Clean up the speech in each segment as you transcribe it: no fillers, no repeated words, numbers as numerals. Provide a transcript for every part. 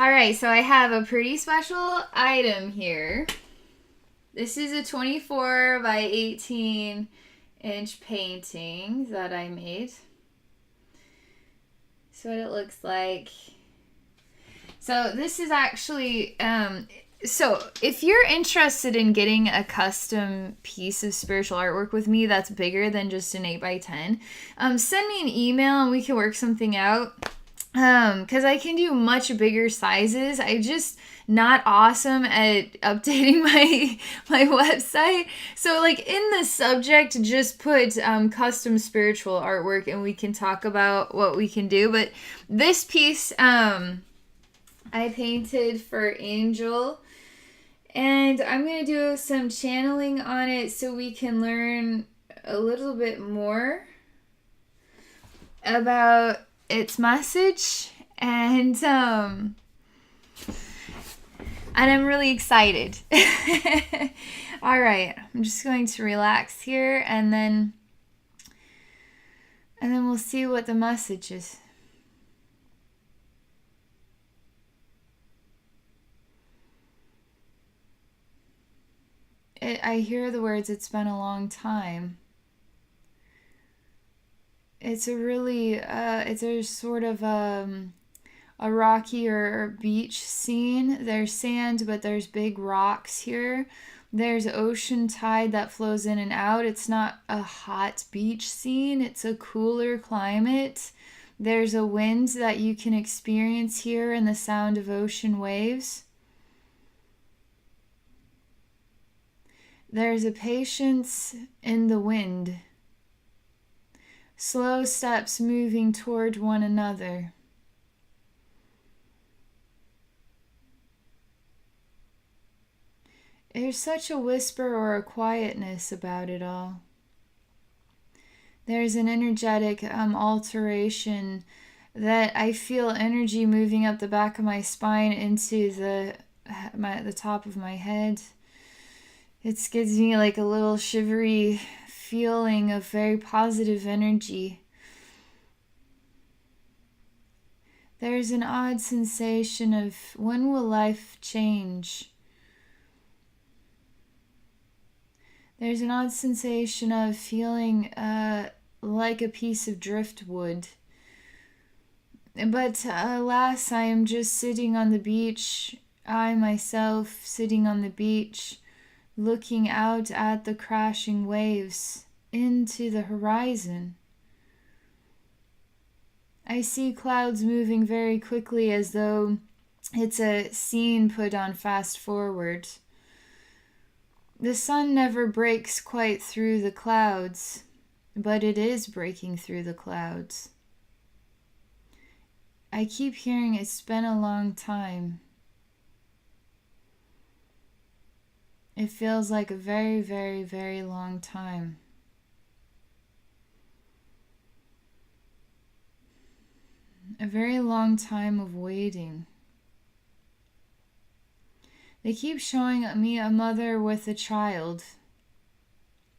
All right, so I have a pretty special item here. This is a 24 by 18 inch painting that I made. So what it looks like. So this is actually so if you're interested in getting a custom piece of spiritual artwork with me that's bigger than just an 8 by 10, send me an email and we can work something out. Because I can do much bigger sizes. I just not awesome at updating my website. So like in the subject, just put custom spiritual artwork, and we can talk about what we can do. But this piece I painted for Angel, and I'm gonna do some channeling on it so we can learn a little bit more about its message, and I'm really excited. All right, I'm just going to relax here, and then we'll see what the message is. I hear the words, "It's been a long time." It's a really it's a sort of a rocky or beach scene. There's sand, but there's big rocks here. There's ocean tide that flows in and out. It's not a hot beach scene, it's a cooler climate. There's a wind that you can experience here and the sound of ocean waves. There's a patience in the wind. Slow steps moving toward one another. There's such a whisper or a quietness about it all. There's an energetic alteration that I feel energy moving up the back of my spine into the top of my head. It gives me like a little shivery feeling of very positive energy. There's an odd sensation of when will life change? There's an odd sensation of feeling like a piece of driftwood. But alas, I am just sitting on the beach, I myself sitting on the beach, looking out at the crashing waves into the horizon. I see clouds moving very quickly as though it's a scene put on fast forward. The sun never breaks quite through the clouds, but it is breaking through the clouds. I keep hearing it's been a long time. It feels like a very, very, very long time. A very long time of waiting. They keep showing me a mother with a child,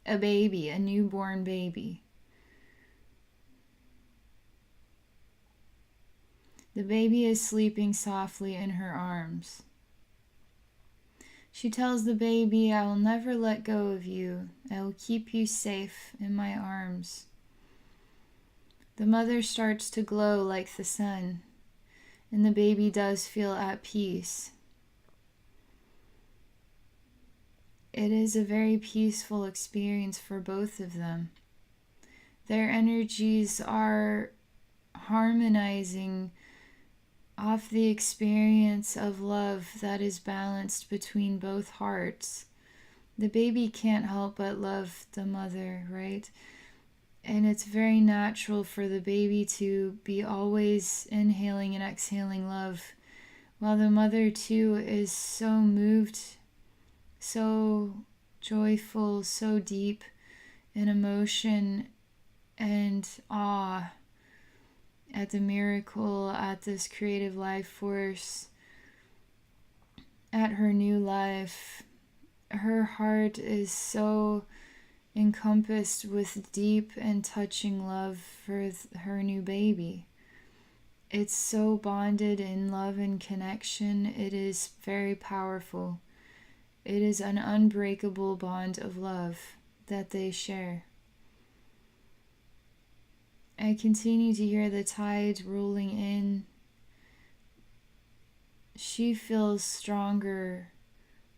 a baby, a newborn baby. The baby is sleeping softly in her arms. She tells the baby, "I will never let go of you. I will keep you safe in my arms." The mother starts to glow like the sun, and the baby does feel at peace. It is a very peaceful experience for both of them. Their energies are harmonizing off the experience of love that is balanced between both hearts. The baby can't help but love the mother, right? And it's very natural for the baby to be always inhaling and exhaling love, while the mother too is so moved, so joyful, so deep in emotion and awe at the miracle, at this creative life force, at her new life. Her heart is so encompassed with deep and touching love for her new baby. It's so bonded in love and connection. It is very powerful. It is an unbreakable bond of love that they share. I continue to hear the tide rolling in. She feels stronger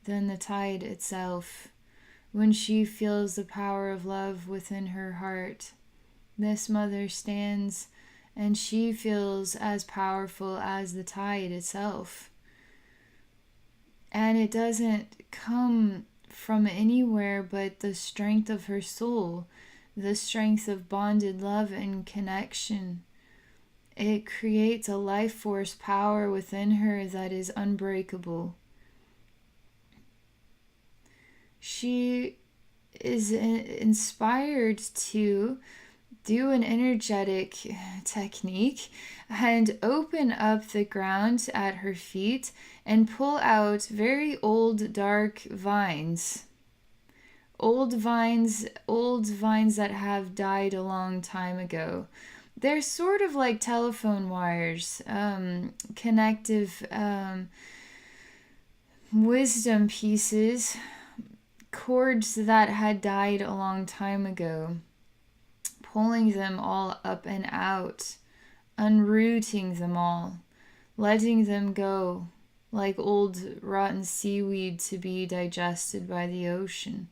than the tide itself when she feels the power of love within her heart. This mother stands and she feels as powerful as the tide itself. And it doesn't come from anywhere but the strength of her soul, the strength of bonded love and connection. It creates a life force power within her that is unbreakable. She is inspired to do an energetic technique and open up the ground at her feet and pull out very old dark vines. Old vines that have died a long time ago. They're sort of like telephone wires, connective wisdom pieces, cords that had died a long time ago. Pulling them all up and out, unrooting them all, letting them go like old rotten seaweed to be digested by the ocean.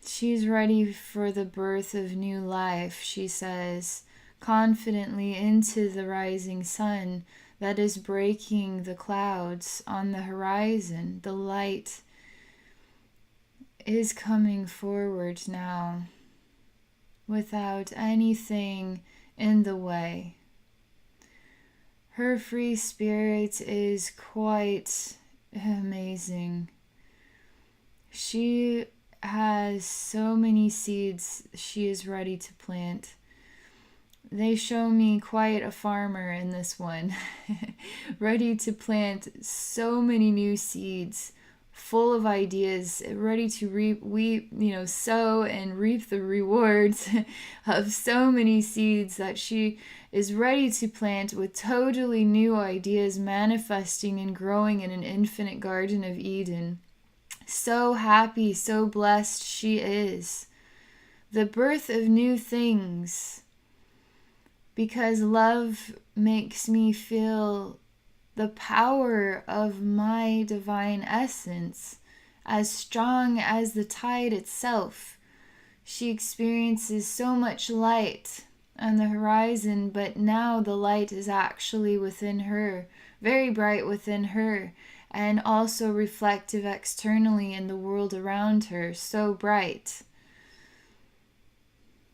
She's ready for the birth of new life, she says, confidently into the rising sun that is breaking the clouds on the horizon. The light is coming forward now, without anything in the way. Her free spirit is quite amazing. She has so many seeds she is ready to plant. They show me quite a farmer in this one, ready to plant so many new seeds, full of ideas, ready to sow and reap the rewards of so many seeds that she is ready to plant with totally new ideas manifesting and growing in an infinite Garden of Eden. So happy, so blessed she is. The birth of new things. Because love makes me feel the power of my divine essence, as strong as the tide itself. She experiences so much light on the horizon, but now the light is actually within her, very bright within her, and also reflective externally in the world around her, so bright.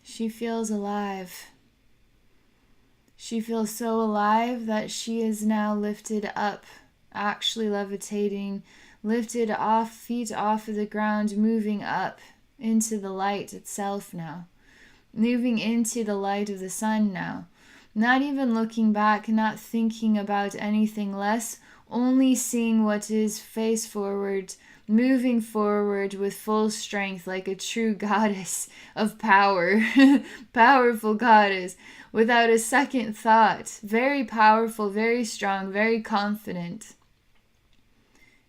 She feels alive. She feels so alive that she is now lifted up, actually levitating, lifted off, feet off of the ground, moving up into the light itself now, moving into the light of the sun now, not even looking back, not thinking about anything less, only seeing what is face forward, moving forward with full strength like a true goddess of power, powerful goddess, without a second thought, very powerful, very strong, very confident.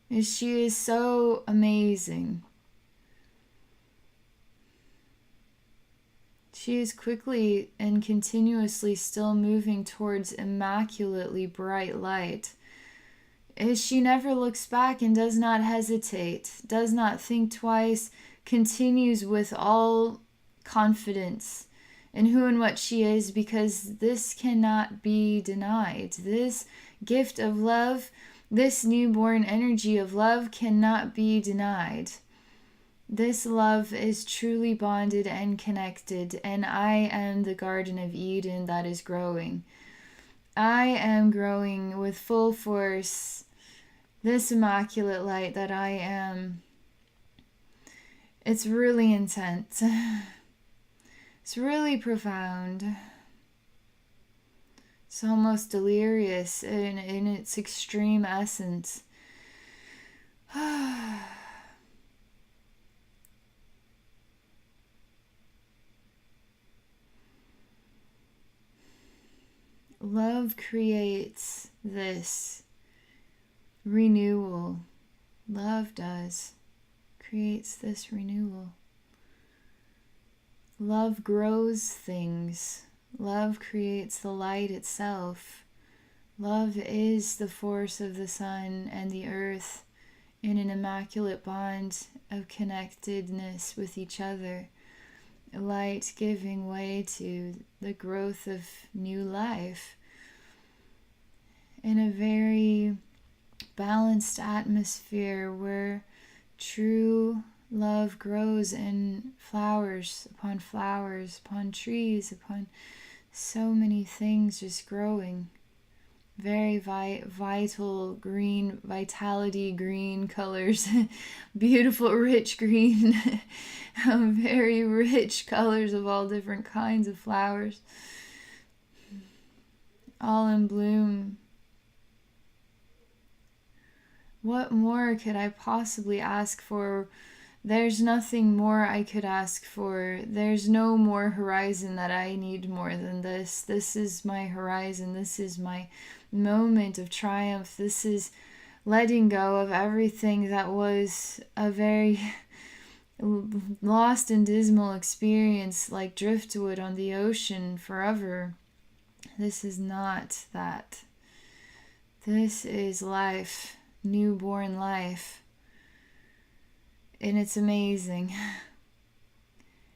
And she is so amazing. She is quickly and continuously still moving towards immaculately bright light. As she never looks back and does not hesitate, does not think twice, continues with all confidence in who and what she is, because this cannot be denied. This gift of love, this newborn energy of love cannot be denied. This love is truly bonded and connected, and I am the Garden of Eden that is growing. I am growing with full force, this immaculate light that I am. It's really intense. It's really profound. It's almost delirious in its extreme essence. Love creates this renewal. Love does. Creates this renewal. Love grows things. Love creates the light itself. Love is the force of the sun and the earth in an immaculate bond of connectedness with each other. Light giving way to the growth of new life in a very balanced atmosphere where true love grows in flowers, upon trees, upon so many things just growing. Very vital green, vitality green colors, beautiful rich green, very rich colors of all different kinds of flowers, all in bloom. What more could I possibly ask for? There's nothing more I could ask for. There's no more horizon that I need more than this. This is my horizon. This is my moment of triumph. This is letting go of everything that was a very lost and dismal experience, like driftwood on the ocean forever. This is not that. This is life, newborn life. And it's amazing.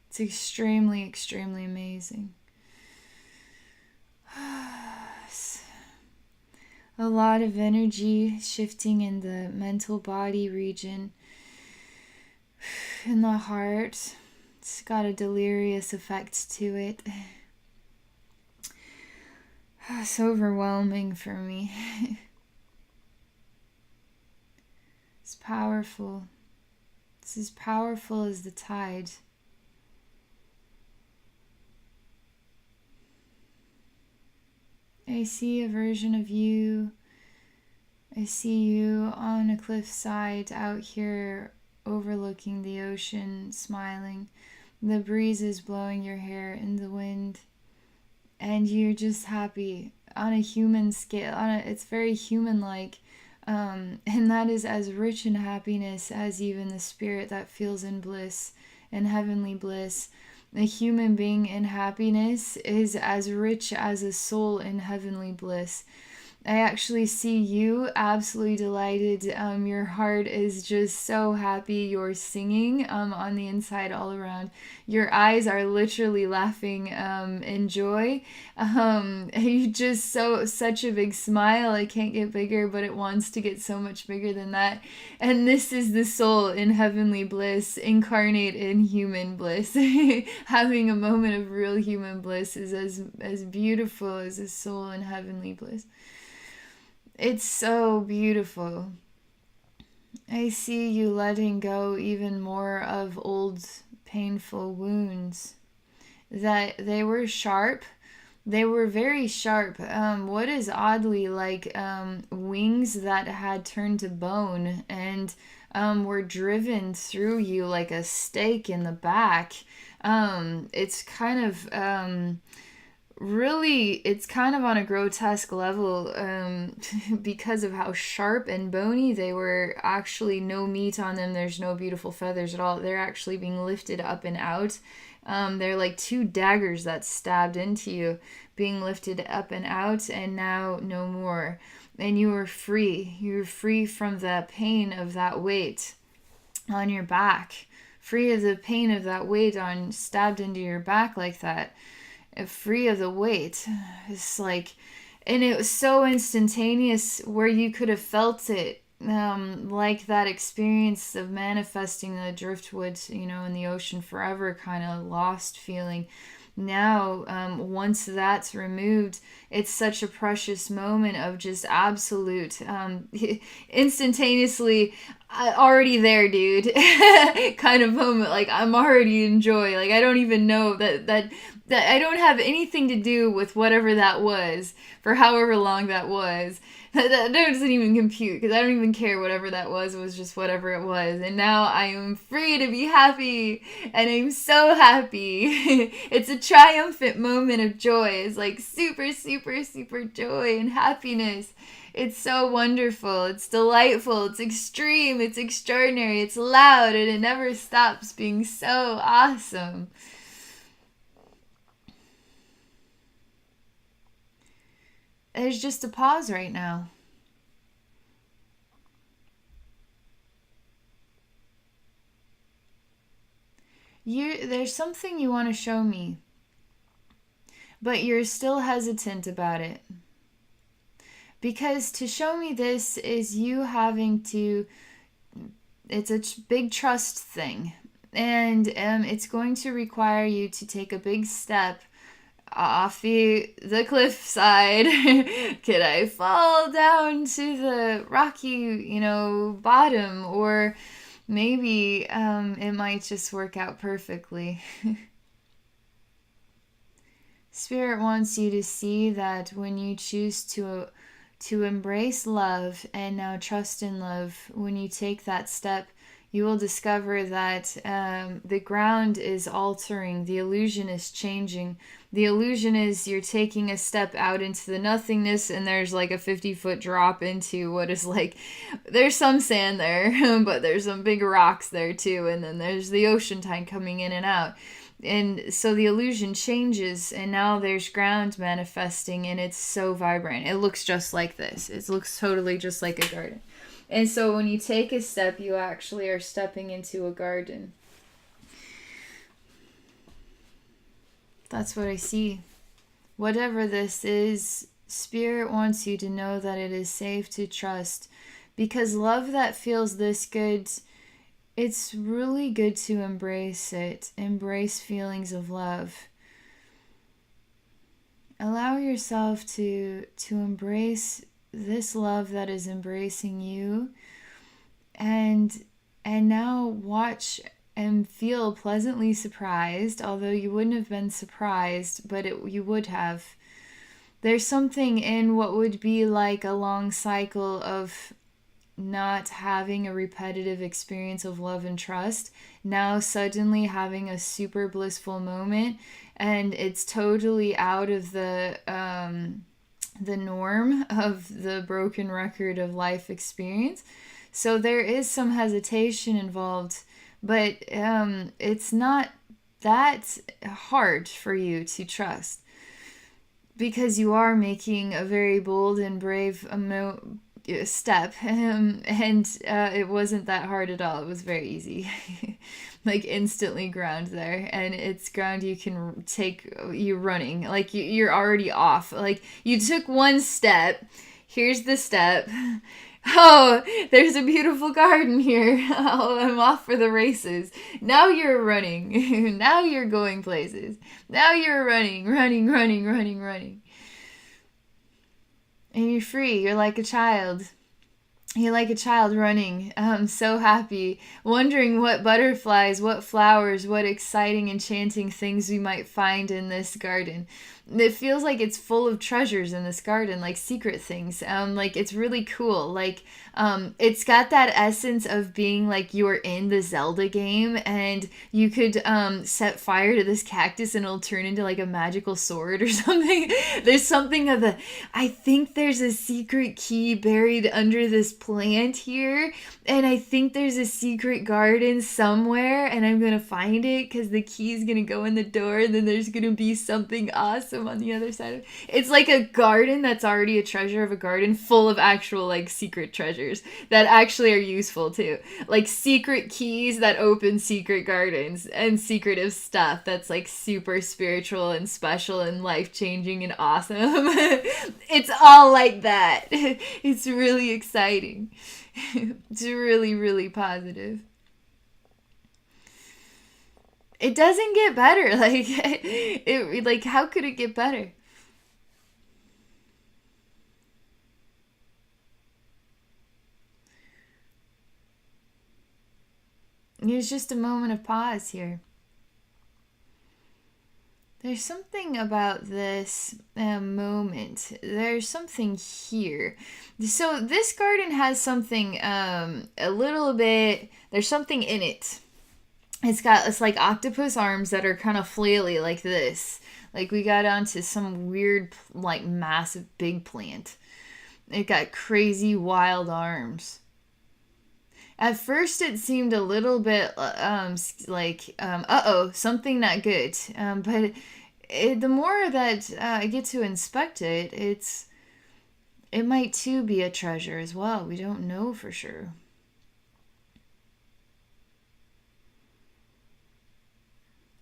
It's extremely, extremely amazing. A lot of energy shifting in the mental body region, in the heart. It's got a delirious effect to it. It's overwhelming for me. It's powerful. It's as powerful as the tide. I see a version of you. I see you on a cliffside out here overlooking the ocean, smiling. The breeze is blowing your hair in the wind. And you're just happy on a human scale. It's very human-like. And that is as rich in happiness as even the spirit that feels in bliss and heavenly bliss. A human being in happiness is as rich as a soul in heavenly bliss. I actually see you absolutely delighted. Your heart is just so happy. You're singing on the inside all around. Your eyes are literally laughing in joy. You just such a big smile. It can't get bigger, but it wants to get so much bigger than that. And this is the soul in heavenly bliss, incarnate in human bliss. Having a moment of real human bliss is as beautiful as a soul in heavenly bliss. It's so beautiful. I see you letting go even more of old painful wounds. That they were sharp. They were very sharp. What is oddly like wings that had turned to bone and were driven through you like a stake in the back. It's kind of... Really, it's kind of on a grotesque level because of how sharp and bony they were. Actually, no meat on them. There's no beautiful feathers at all. They're actually being lifted up and out. They're like two daggers that stabbed into you, being lifted up and out, and now no more. And you are free. You're free from the pain of that weight on your back. Free of the pain of that weight on stabbed into your back like that. Free of the weight. It's like, and it was so instantaneous where you could have felt it, like that experience of manifesting the driftwood, in the ocean forever, kind of lost feeling. Now, once that's removed, it's such a precious moment of just absolute, instantaneously, already there, dude, kind of moment. Like, I'm already in joy. Like, I don't even know that That I don't have anything to do with whatever that was for however long that was. That doesn't even compute because I don't even care whatever that was just whatever it was. And now I am free to be happy and I'm so happy. It's a triumphant moment of joy. It's like super, super, super joy and happiness. It's so wonderful. It's delightful. It's extreme. It's extraordinary. It's loud and it never stops being so awesome. There's just a pause right now. There's something you want to show me, but you're still hesitant about it. Because to show me this is you having to, it's a big trust thing. And it's going to require you to take a big step off the cliffside. Could I fall down to the rocky, bottom? Or maybe it might just work out perfectly. Spirit wants you to see that when you choose to embrace love and now trust in love, when you take that step, you will discover that the ground is altering, the illusion is changing. The illusion is you're taking a step out into the nothingness and there's like a 50-foot drop into what is like, there's some sand there, but there's some big rocks there too, and then there's the ocean tide coming in and out. And so the illusion changes and now there's ground manifesting and it's so vibrant. It looks just like this. It looks totally just like a garden. And so when you take a step, you actually are stepping into a garden. That's what I see. Whatever this is, Spirit wants you to know that it is safe to trust. Because love that feels this good, it's really good to embrace it. Embrace feelings of love. Allow yourself to embrace this love that is embracing you, and now watch and feel pleasantly surprised, although you wouldn't have been surprised, but you would have. There's something in what would be like a long cycle of not having a repetitive experience of love and trust, now suddenly having a super blissful moment, and it's totally out of the norm of the broken record of life experience. So there is some hesitation involved, but it's not that hard for you to trust because you are making a very bold and brave step, and it wasn't that hard at all. It was very easy. Like instantly ground there, and it's ground you can take, you running, like you're already off, like you took one step, here's the step, oh, there's a beautiful garden here, oh, I'm off for the races. Now you're running. Now you're going places. Now you're running, and you're free. You're like a child. You're like a child running, so happy, wondering what butterflies, what flowers, what exciting, enchanting things we might find in this garden. It feels like it's full of treasures in this garden, like secret things. Like it's really cool. Like it's got that essence of being like you are in the Zelda game and you could set fire to this cactus and it'll turn into like a magical sword or something. There's something of the, I think there's a secret key buried under this plant here, and I think there's a secret garden somewhere, and I'm gonna find it because the key is gonna go in the door, and then there's gonna be something awesome on the other side of it. It's like a garden that's already a treasure of a garden full of actual like secret treasures that actually are useful too, like secret keys that open secret gardens and secretive stuff that's like super spiritual and special and life-changing and awesome. It's all like that. It's really exciting. It's really, really positive. It doesn't get better. Like how could it get better? There's just a moment of pause here. There's something about this moment. There's something here. So this garden has something a little bit. There's something in it. It's like octopus arms that are kind of flaily like this. Like we got onto some weird like massive big plant. It got crazy wild arms. At first, it seemed a little bit uh oh, something not good. But the more that I get to inspect it, it might too be a treasure as well. We don't know for sure.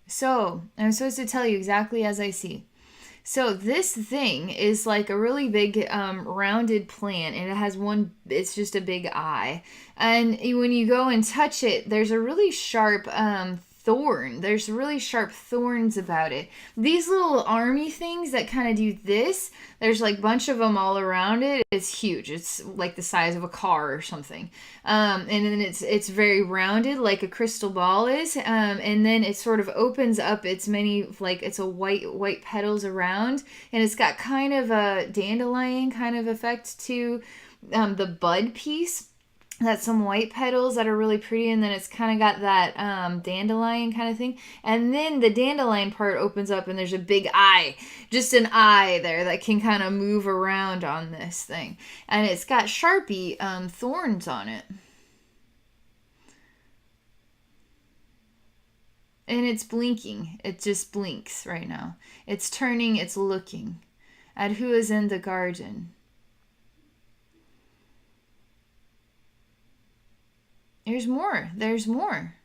So I'm supposed to tell you exactly as I see. So this thing is like a really big rounded plant, and it has one. It's just a big eye, and when you go and touch it, there's a really sharp thorn. There's really sharp thorns about it. These little army things that kind of do this. There's like a bunch of them all around it. It's huge. It's like the size of a car or something. And then it's very rounded, like a crystal ball is. And then it sort of opens up its many, like it's a white petals around, and it's got kind of a dandelion kind of effect to the bud piece. That's some white petals that are really pretty, and then it's kind of got that dandelion kind of thing, and then the dandelion part opens up and there's a big eye, just an eye there that can kind of move around on this thing, and it's got sharpie thorns on it, and it's blinking. It just blinks right now. It's turning, it's looking at who is in the garden. There's more. There's more.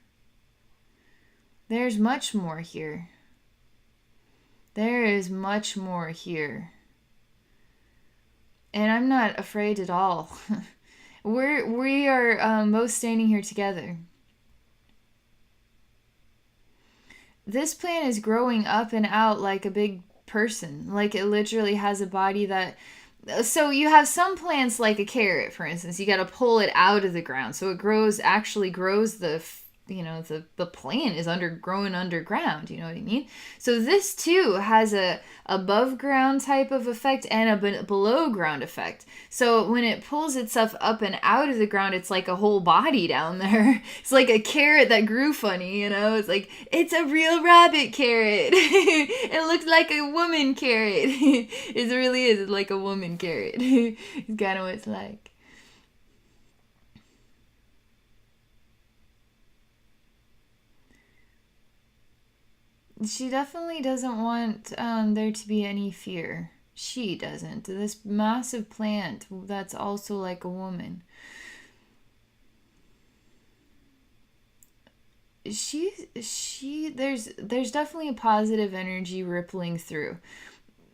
There's much more here. There is much more here. And I'm not afraid at all. We are both standing here together. This plant is growing up and out like a big person. Like it literally has a body that. So you have some plants like a carrot, for instance. You got to pull it out of the ground, so it actually grows the plant is growing underground. You know what I mean? So this too has a above ground type of effect and a below ground effect. So when it pulls itself up and out of the ground, it's like a whole body down there. It's like a carrot that grew funny. It's like it's a real rabbit carrot. It looks like a woman carrot. It really is. It's like a woman carrot. It's kind of what it's like. She definitely doesn't want there to be any fear. She doesn't. This massive plant that's also like a woman. There's definitely a positive energy rippling through.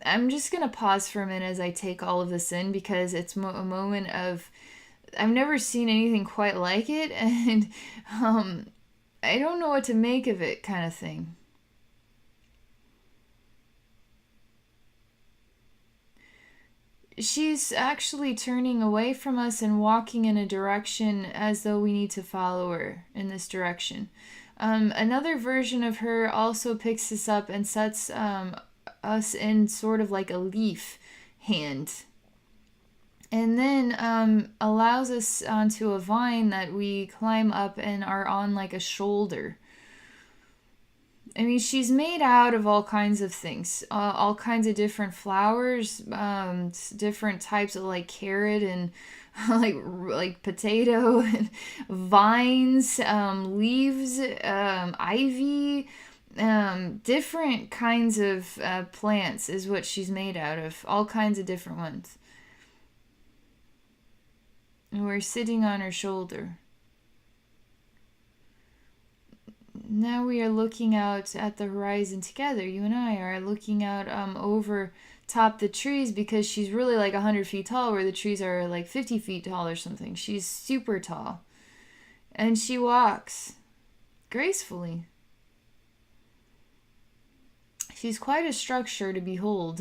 I'm just gonna pause for a minute as I take all of this in because it's a moment of I've never seen anything quite like it, and I don't know what to make of it, kind of thing. She's actually turning away from us and walking in a direction as though we need to follow her in this direction. Another version of her also picks us up and sets us in sort of like a leaf hand. And then allows us onto a vine that we climb up and are on like a shoulder. I mean, she's made out of all kinds of things, all kinds of different flowers, different types of like carrot and like potato and vines, leaves, ivy, different kinds of plants is what she's made out of. All kinds of different ones. And we're sitting on her shoulder. Now we are looking out at the horizon together. You and I are looking out over top the trees because she's really like 100 feet tall, where the trees are like 50 feet tall or something. She's super tall. And she walks gracefully. She's quite a structure to behold.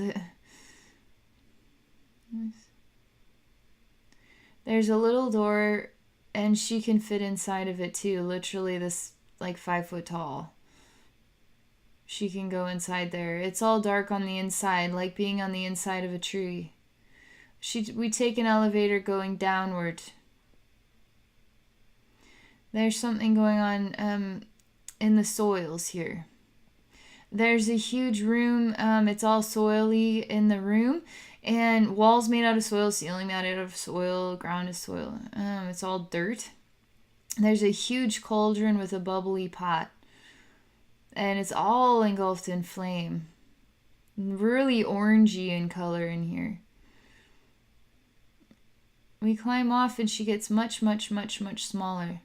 There's a little door, and she can fit inside of it too. Literally, this like 5 foot tall. she can go inside there. It's all dark on the inside, like being on the inside of a tree. We take an elevator going downward. There's something going on in the soils here. There's a huge room. It's all soily in the room, and walls made out of soil, ceiling made out of soil, ground is soil. It's all dirt. There's a huge cauldron with a bubbly pot, and it's all engulfed in flame. Really orangey in color in here. We climb off, and she gets much, much, much, much smaller.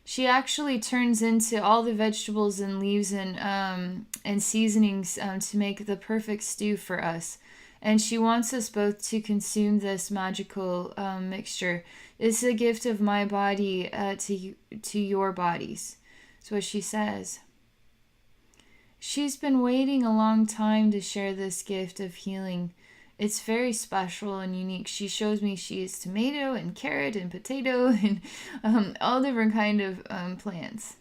She actually turns into all the vegetables and leaves and seasonings to make the perfect stew for us. And she wants us both to consume this magical mixture. It's a gift of my body to your bodies. That's what she says. She's been waiting a long time to share this gift of healing. It's very special and unique. She shows me she is tomato and carrot and potato and all different kind of plants.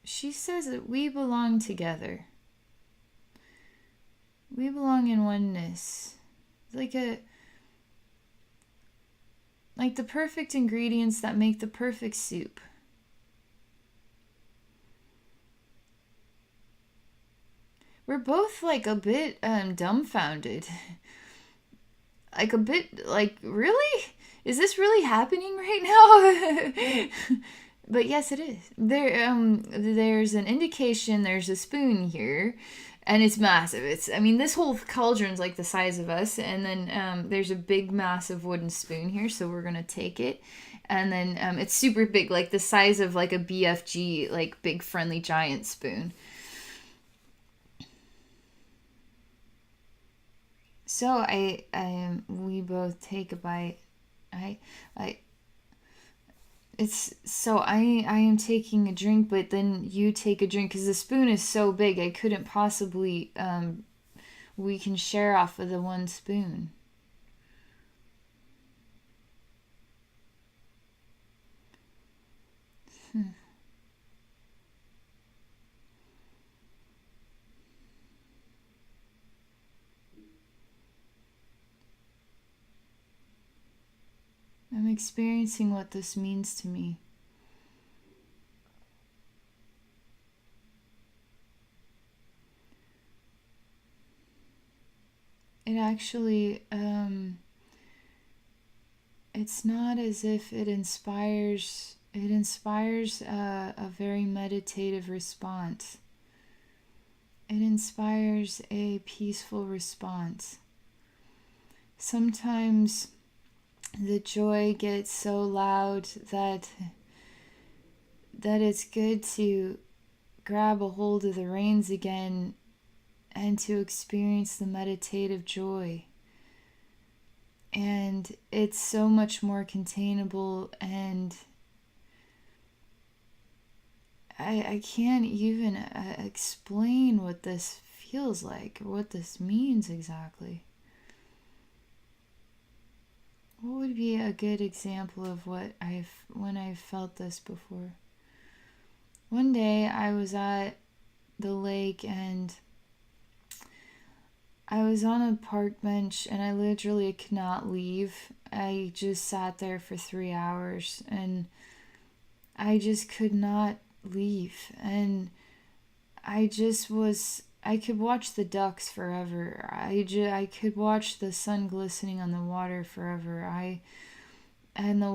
She says that we belong together. We belong in oneness. Like the perfect ingredients that make the perfect soup. We're both like a bit dumbfounded. Like a bit like, really? Is this really happening right now? But yes, it is. There's an indication. There's a spoon here, and it's massive. This whole cauldron's like the size of us, and then there's a big, massive wooden spoon here. So we're gonna take it, and then it's super big, like the size of like a BFG, like big friendly giant spoon. So we both take a bite. I am taking a drink, but then you take a drink because the spoon is so big. I couldn't possibly. We can share off of the one spoon. I'm experiencing what this means to me. It actually, it's not as if it inspires a very meditative response. It inspires a peaceful response. Sometimes the joy gets so loud that it's good to grab a hold of the reins again and to experience the meditative joy. And it's so much more containable, and I can't even explain what this feels like or what this means exactly. What would be a good example of when I've felt this before? One day I was at the lake and I was on a park bench and I literally could not leave. I just sat there for 3 hours and I just could not leave. And I could watch the ducks forever. I could watch the sun glistening on the water forever. And the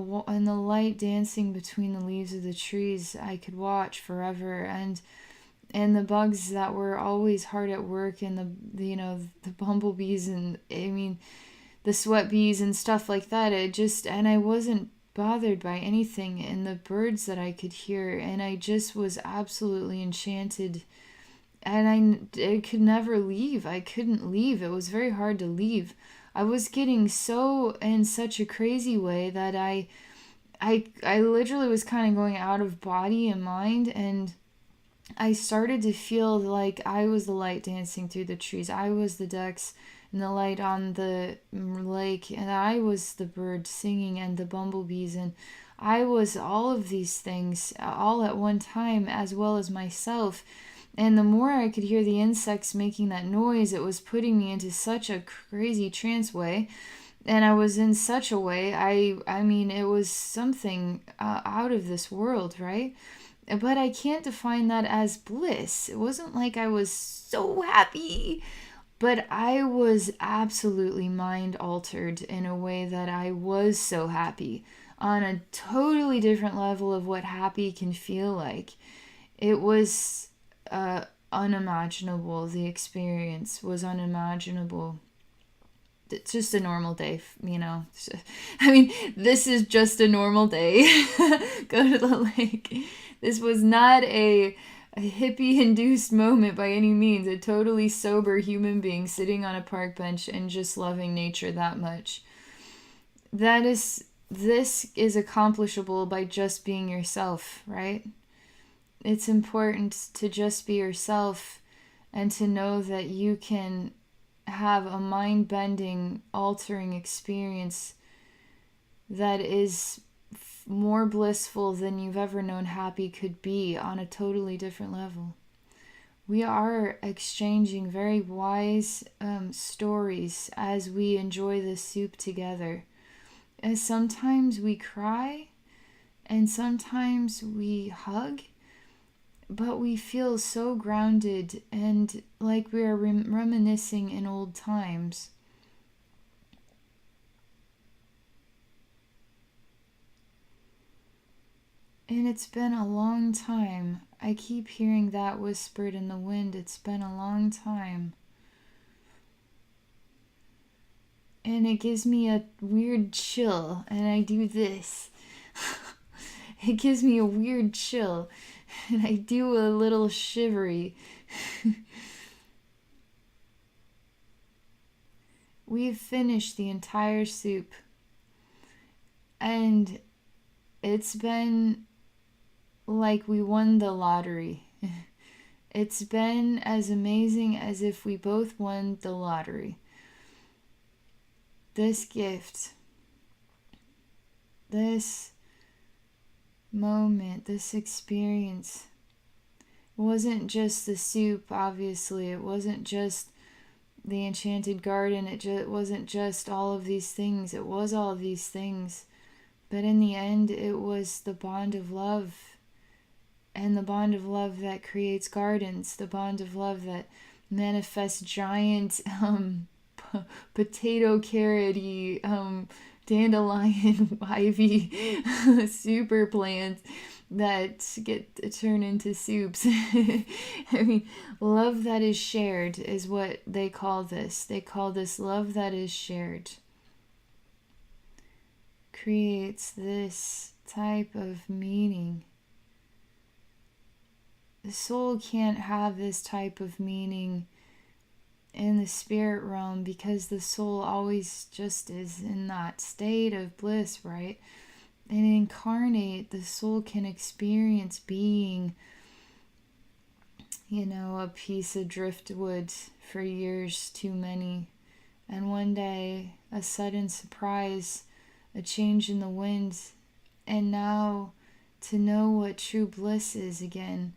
light dancing between the leaves of the trees, I could watch forever. And the bugs that were always hard at work, and the bumblebees, and the sweat bees and stuff like that. And I wasn't bothered by anything, and the birds that I could hear, and I just was absolutely enchanted. And I could never leave. I couldn't leave. It was very hard to leave. I was getting so in such a crazy way that I literally was kind of going out of body and mind, and I started to feel like I was the light dancing through the trees. I was the ducks and the light on the lake, and I was the bird singing and the bumblebees, and I was all of these things all at one time, as well as myself. And the more I could hear the insects making that noise, it was putting me into such a crazy trance way. And I was in such a way, I mean, it was something out of this world, right? But I can't define that as bliss. It wasn't like I was so happy, but I was absolutely mind altered in a way that I was so happy on a totally different level of what happy can feel like. It was unimaginable. The experience was unimaginable. It's just a normal day, you know. I mean, this is just a normal day. Go to the lake. This was not a hippie induced moment by any means. A totally sober human being sitting on a park bench and just loving nature that much. This is accomplishable by just being yourself, right? It's important to just be yourself and to know that you can have a mind-bending, altering experience that is more blissful than you've ever known happy could be on a totally different level. We are exchanging very wise stories as we enjoy this soup together. And sometimes we cry, and sometimes we hug, but we feel so grounded and like we are reminiscing in old times. And it's been a long time. I keep hearing that whispered in the wind. It's been a long time. And it gives me a weird chill, and I do this. It gives me a weird chill, and I do a little shivery. We've finished the entire soup, and it's been like we won the lottery. It's been as amazing as if we both won the lottery. This gift, this moment, this experience, it wasn't just the soup, obviously. It wasn't just the enchanted garden. It wasn't just all of these things. It was all of these things. But in the end, it was the bond of love. And the bond of love that creates gardens. The bond of love that manifests giant potato carroty dandelion ivy super plants that get turned into soups. I mean, love that is shared is what they call this. They call this love that is shared. Creates this type of meaning. The soul can't have this type of meaning in the spirit realm because the soul always just is in that state of bliss, right? And incarnate, the soul can experience being, a piece of driftwood for years too many. And one day, a sudden surprise, a change in the wind, and now to know what true bliss is again.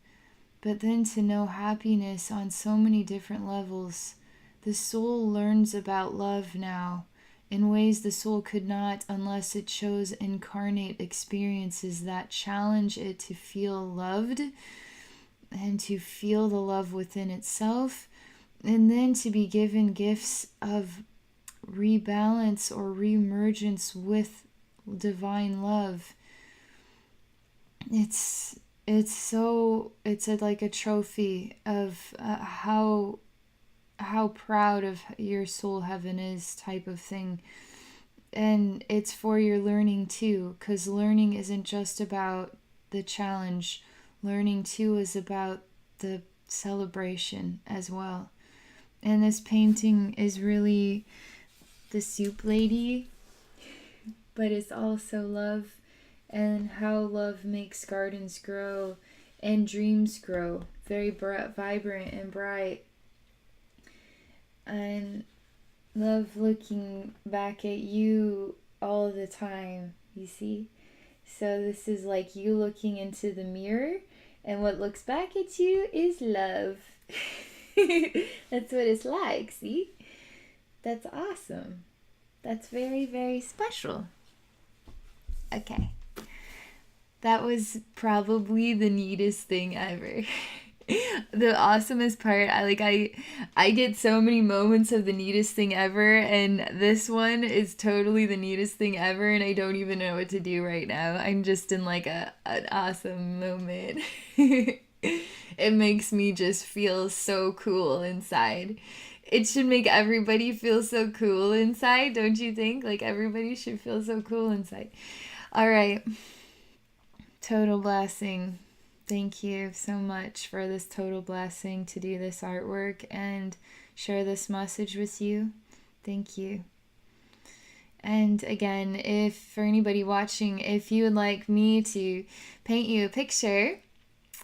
But then to know happiness on so many different levels. The soul learns about love now in ways the soul could not unless it chose incarnate experiences that challenge it to feel loved and to feel the love within itself, and then to be given gifts of rebalance or reemergence with divine love. It's like a trophy of how proud of your soul heaven is type of thing. And it's for your learning too, because learning isn't just about the challenge. Learning too is about the celebration as well. And this painting is really the soup lady, but it's also love and how love makes gardens grow and dreams grow, very vibrant and bright. And love looking back at you all the time, you see? So this is like you looking into the mirror, and what looks back at you is love. That's what it's like, see? That's awesome. That's very, very special. Okay. That was probably the neatest thing ever. The awesomest part, I get so many moments of the neatest thing ever, and this one is totally the neatest thing ever, and I don't even know what to do right now. I'm just in like an awesome moment. It makes me just feel so cool inside. It should make everybody feel so cool inside, don't you think? Like everybody should feel so cool inside. All right. Total blessing. Thank you so much for this total blessing to do this artwork and share this message with you. Thank you. And again, if for anybody watching, if you would like me to paint you a picture,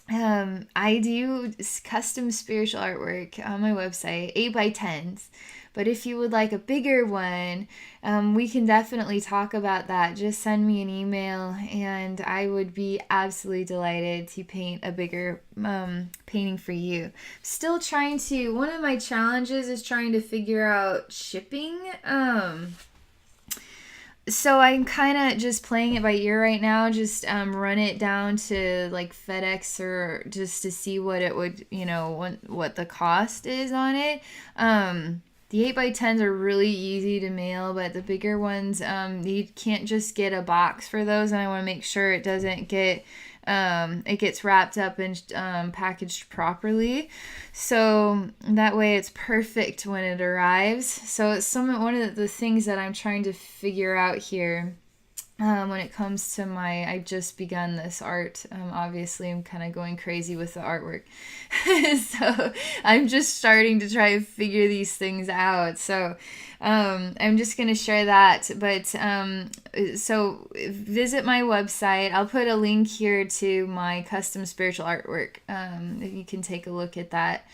I do custom spiritual artwork on my website, 8x10s. But if you would like a bigger one, we can definitely talk about that. Just send me an email, and I would be absolutely delighted to paint a bigger painting for you. Still trying to, one of my challenges is trying to figure out shipping. So I'm kind of just playing it by ear right now. Just run it down to like FedEx or just to see what it would, what the cost is on it. The 8x10s are really easy to mail, but the bigger ones, you can't just get a box for those, and I want to make sure it doesn't get, it gets wrapped up and packaged properly, so that way it's perfect when it arrives. So it's one of the things that I'm trying to figure out here. When it comes to I've just begun this art. Obviously, I'm kind of going crazy with the artwork. So I'm just starting to try to figure these things out. So I'm just going to share that. But so visit my website. I'll put a link here to my custom spiritual artwork. You can take a look at that.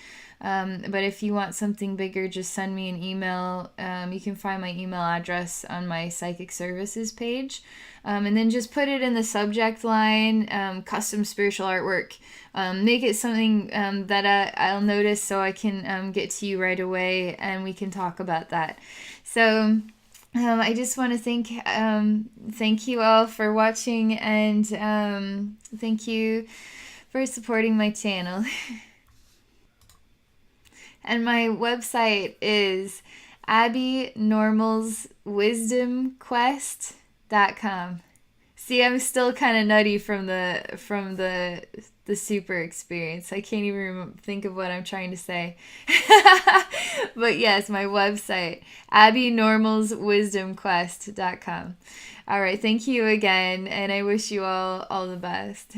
But if you want something bigger, just send me an email. You can find my email address on my psychic services page. And then just put it in the subject line, custom spiritual artwork. Make it something that I'll notice so I can get to you right away, and we can talk about that. So I just want to thank you all for watching, and thank you for supporting my channel. And my website is AbbeyNormalsWisdomQuest.com. See, I'm still kind of nutty from the super experience. I can't even think of what I'm trying to say. But yes, my website, AbbeyNormalsWisdomQuest.com. All right, thank you again, and I wish you all the best.